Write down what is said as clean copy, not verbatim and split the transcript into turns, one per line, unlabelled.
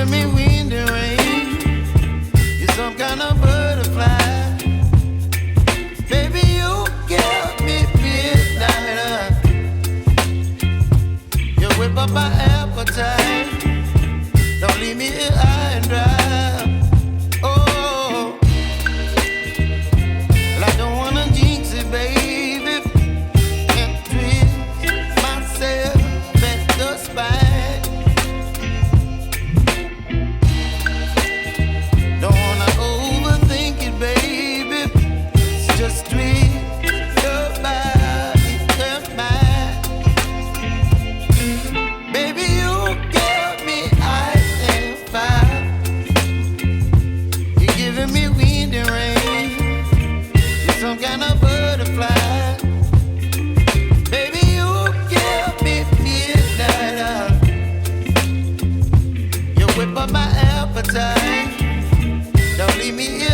giving me wind and rain. You're some kind of butterfly. Baby, you give me midnight. You whip up my appetite. Don't leave me here high and dry. Oh, well, I don't wanna jinx it, baby, and twist myself at the spine. Don't wanna overthink it, baby. It's just twist your body and mine. Baby, you give me ice and fire. You're giving me wind and rain. You're some kind of butterfly. Baby, you give me midnight. You whip up my appetite. Don't leave me here